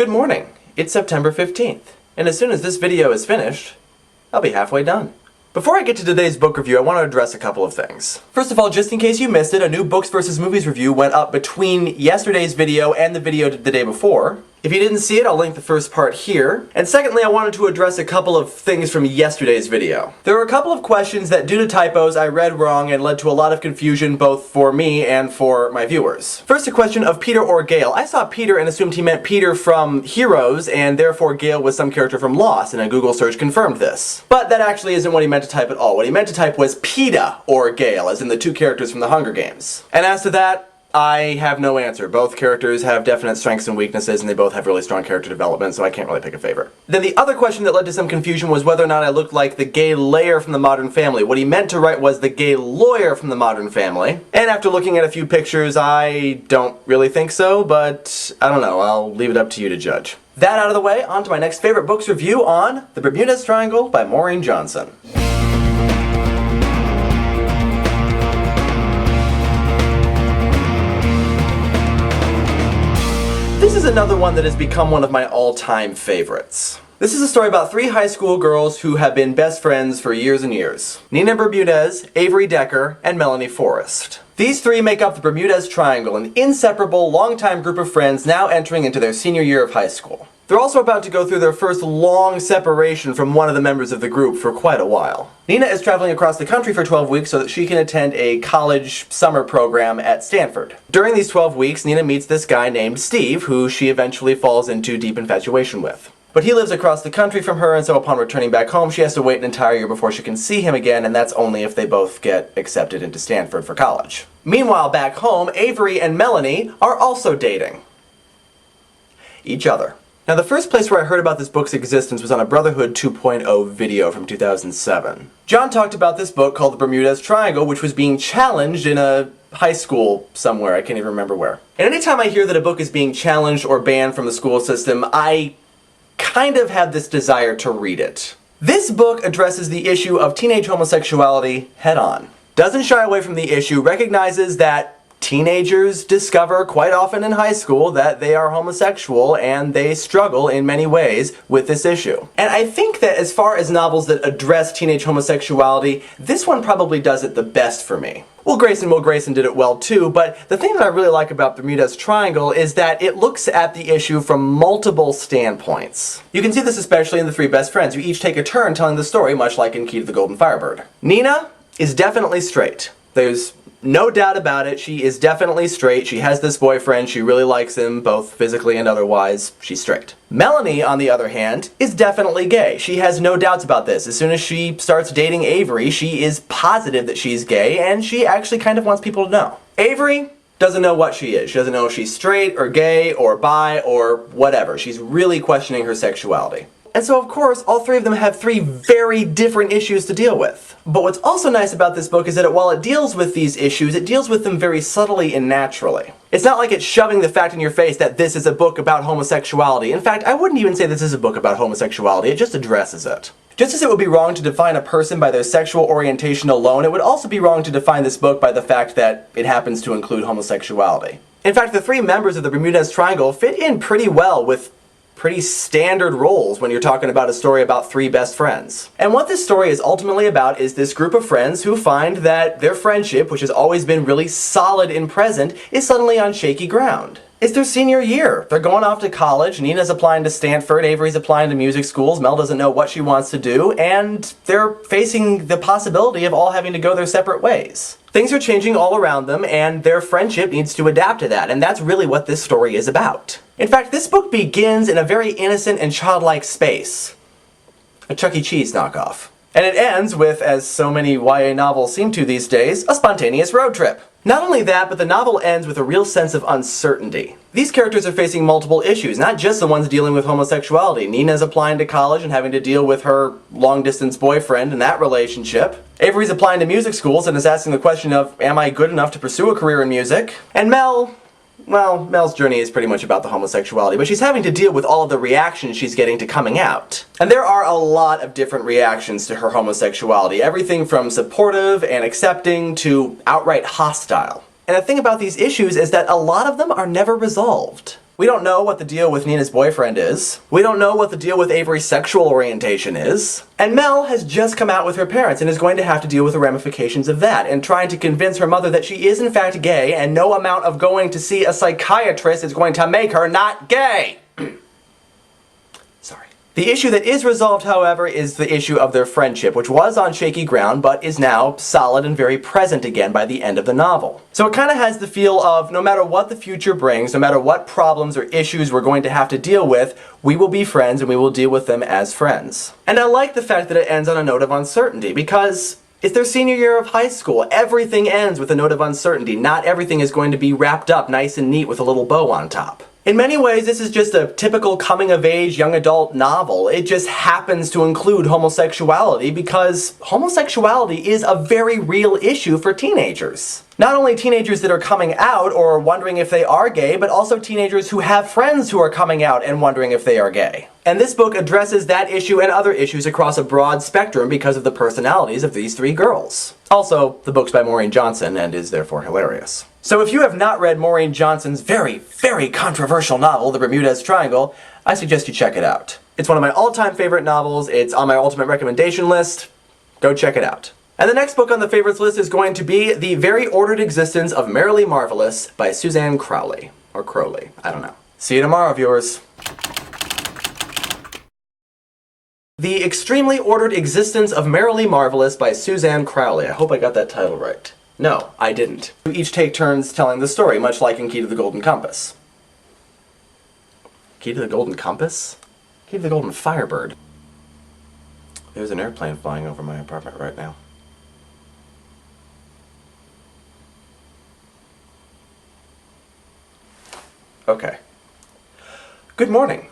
Good morning. It's September 15th, and as soon as this video is finished, I'll be halfway done. Before I get to today's book review, I want to address a couple of things. First of all, just in case you missed it, a new Books vs. Movies review went up between yesterday's video and the video the day before. If you didn't see it, I'll link the first part here. And secondly, I wanted to address a couple of things from yesterday's video. There were a couple of questions that, due to typos, I read wrong and led to a lot of confusion both for me and for my viewers. First, a question of Peter or Gale. I saw Peter and assumed he meant Peter from Heroes, and therefore Gale was some character from Lost, and a Google search confirmed this. But that actually isn't what he meant to type at all. What he meant to type was Peeta or Gale, as in the two characters from the Hunger Games. And as to that, I have no answer. Both characters have definite strengths and weaknesses, and they both have really strong character development, so I can't really pick a favorite. Then the other question that led to some confusion was whether or not I looked like the gay layer from the Modern Family. What he meant to write was the gay lawyer from the Modern Family. And after looking at a few pictures, I don't really think so, but I don't know. I'll leave it up to you to judge. That out of the way, on to my next favorite books review on The Bermudez Triangle by Maureen Johnson. This is another one that has become one of my all-time favorites. This is a story about three high school girls who have been best friends for years and years. Nina Bermudez, Avery Decker, and Melanie Forrest. These three make up the Bermudez Triangle, an inseparable, longtime group of friends now entering into their senior year of high school. They're also about to go through their first long separation from one of the members of the group for quite a while. Nina is traveling across the country for 12 weeks so that she can attend a college summer program at Stanford. During these 12 weeks, Nina meets this guy named Steve, who she eventually falls into deep infatuation with. But he lives across the country from her, and so upon returning back home, she has to wait an entire year before she can see him again, and that's only if they both get accepted into Stanford for college. Meanwhile, back home, Avery and Melanie are also dating each other. Now, the first place where I heard about this book's existence was on a Brotherhood 2.0 video from 2007. John talked about this book called The Bermudez Triangle, which was being challenged in a high school somewhere, I can't even remember where. And anytime I hear that a book is being challenged or banned from the school system, I kind of have this desire to read it. This book addresses the issue of teenage homosexuality head-on. Doesn't shy away from the issue, recognizes that teenagers discover quite often in high school that they are homosexual, and they struggle in many ways with this issue. And I think that as far as novels that address teenage homosexuality, this one probably does it the best for me. Will Grayson did it well too, but the thing that I really like about Bermudez Triangle is that it looks at the issue from multiple standpoints. You can see this especially in the three best friends, who each take a turn telling the story, much like in Key to the Golden Firebird. Nina is definitely straight. There's no doubt about it, she is definitely straight. She has this boyfriend, she really likes him, both physically and otherwise. She's straight. Melanie, on the other hand, is definitely gay. She has no doubts about this. As soon as she starts dating Avery, she is positive that she's gay, and she actually kind of wants people to know. Avery doesn't know what she is. She doesn't know if she's straight or gay or bi or whatever. She's really questioning her sexuality. And so, of course, all three of them have three very different issues to deal with. But what's also nice about this book is that while it deals with these issues, it deals with them very subtly and naturally. It's not like it's shoving the fact in your face that this is a book about homosexuality. In fact, I wouldn't even say this is a book about homosexuality, it just addresses it. Just as it would be wrong to define a person by their sexual orientation alone, it would also be wrong to define this book by the fact that it happens to include homosexuality. In fact, the three members of the Bermudez Triangle fit in pretty well with pretty standard roles when you're talking about a story about three best friends. And what this story is ultimately about is this group of friends who find that their friendship, which has always been really solid and present, is suddenly on shaky ground. It's their senior year. They're going off to college. Nina's applying to Stanford, Avery's applying to music schools, Mel doesn't know what she wants to do, and they're facing the possibility of all having to go their separate ways. Things are changing all around them, and their friendship needs to adapt to that, and that's really what this story is about. In fact, this book begins in a very innocent and childlike space. A Chuck E. Cheese knockoff. And it ends with, as so many YA novels seem to these days, a spontaneous road trip. Not only that, but the novel ends with a real sense of uncertainty. These characters are facing multiple issues, not just the ones dealing with homosexuality. Nina's applying to college and having to deal with her long-distance boyfriend and that relationship. Avery's applying to music schools and is asking the question of, am I good enough to pursue a career in music? And Mel's journey is pretty much about the homosexuality, but she's having to deal with all of the reactions she's getting to coming out. And there are a lot of different reactions to her homosexuality, everything from supportive and accepting to outright hostile. And the thing about these issues is that a lot of them are never resolved. We don't know what the deal with Nina's boyfriend is. We don't know what the deal with Avery's sexual orientation is. And Mel has just come out with her parents and is going to have to deal with the ramifications of that and trying to convince her mother that she is in fact gay and no amount of going to see a psychiatrist is going to make her not gay. Sorry. The issue that is resolved, however, is the issue of their friendship, which was on shaky ground, but is now solid and very present again by the end of the novel. So it kind of has the feel of, no matter what the future brings, no matter what problems or issues we're going to have to deal with, we will be friends and we will deal with them as friends. And I like the fact that it ends on a note of uncertainty, because it's their senior year of high school. Everything ends with a note of uncertainty. Not everything is going to be wrapped up nice and neat with a little bow on top. In many ways, this is just a typical coming-of-age young adult novel. It just happens to include homosexuality because homosexuality is a very real issue for teenagers. Not only teenagers that are coming out or wondering if they are gay, but also teenagers who have friends who are coming out and wondering if they are gay. And this book addresses that issue and other issues across a broad spectrum because of the personalities of these three girls. Also, the book's by Maureen Johnson and is therefore hilarious. So if you have not read Maureen Johnson's very, very controversial novel, The Bermudez Triangle, I suggest you check it out. It's one of my all-time favorite novels. It's on my ultimate recommendation list. Go check it out. And the next book on the favorites list is going to be The Very Ordered Existence of Merrily Marvelous by Suzanne Crowley. Or Crowley, I don't know. See you tomorrow, viewers. The Extremely Ordered Existence of Merrily Marvelous by Suzanne Crowley. I hope I got that title right. No, I didn't. We each take turns telling the story, much like in Key to the Golden Compass. Key to the Golden Compass? Key to the Golden Firebird. There's an airplane flying over my apartment right now. Okay. Good morning.